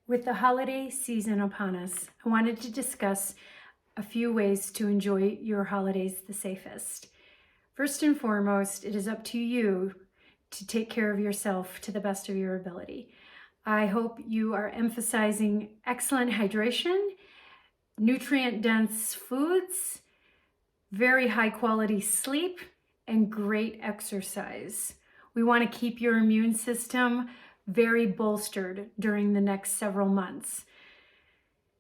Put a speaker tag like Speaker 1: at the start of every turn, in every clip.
Speaker 1: With the holiday season upon us, I wanted to discuss a few ways to enjoy your holidays the safest. First and foremost, it is up to you to take care of yourself to the best of your ability. I hope you are emphasizing excellent hydration, nutrient-dense foods, very high-quality sleep, and great exercise. We want to keep your immune system very bolstered during the next several months.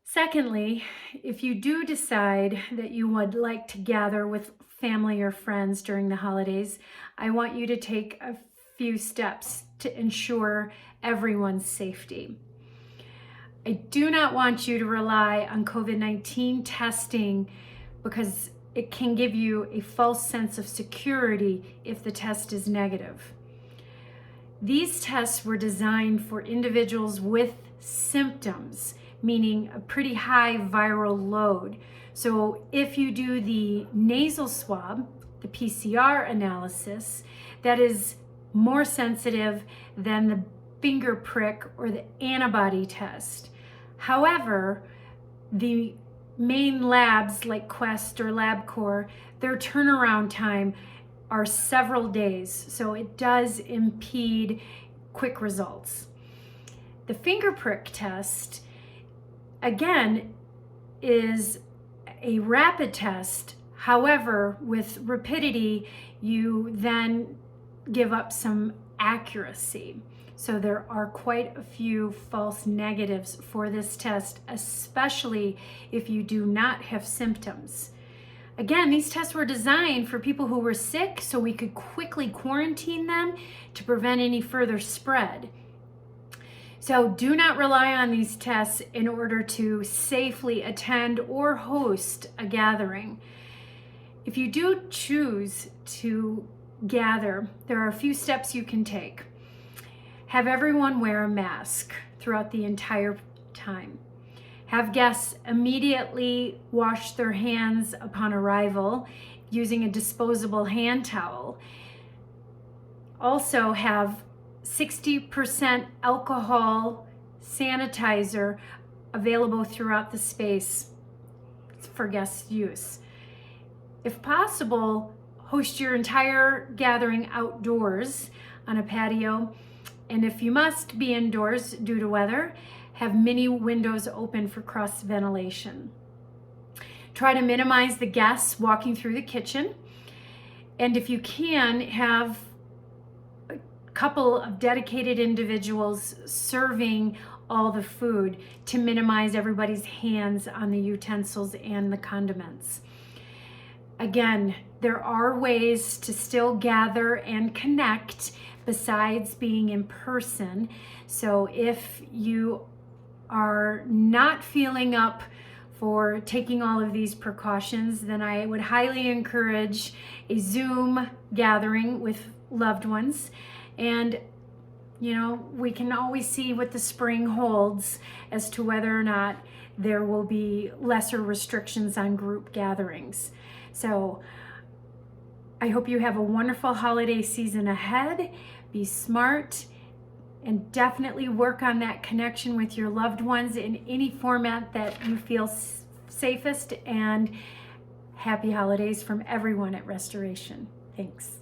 Speaker 1: Secondly, if you do decide that you would like to gather with family or friends during the holidays, I want you to take a few steps to ensure everyone's safety. I do not want you to rely on COVID-19 testing because it can give you a false sense of security if the test is negative. These tests were designed for individuals with symptoms, meaning a pretty high viral load. So if you do the nasal swab, the PCR analysis, that is more sensitive than the finger prick or the antibody test. However, the main labs like Quest or LabCorp, their turnaround time are several days, so it does impede quick results. The finger prick test, again, is a rapid test. However, with rapidity, you then give up some accuracy. So there are quite a few false negatives for this test, especially if you do not have symptoms. Again, these tests were designed for people who were sick so we could quickly quarantine them to prevent any further spread. So do not rely on these tests in order to safely attend or host a gathering. If you do choose to gather, there are a few steps you can take. Have everyone wear a mask throughout the entire time. Have guests immediately wash their hands upon arrival using a disposable hand towel. Also have 60% alcohol sanitizer available throughout the space for guest use. If possible, host your entire gathering outdoors on a patio, and if you must be indoors due to weather, have many windows open for cross ventilation. Try to minimize the guests walking through the kitchen, and if you can, have a couple of dedicated individuals serving all the food to minimize everybody's hands on the utensils and the condiments. Again, there are ways to still gather and connect besides being in person. So if you are not feeling up for taking all of these precautions, then I would highly encourage a Zoom gathering with loved ones. And we can always see what the spring holds as to whether or not there will be lesser restrictions on group gatherings. So I hope you have a wonderful holiday season ahead. Be smart and definitely work on that connection with your loved ones in any format that you feel safest. And happy holidays from everyone at Restoration. Thanks.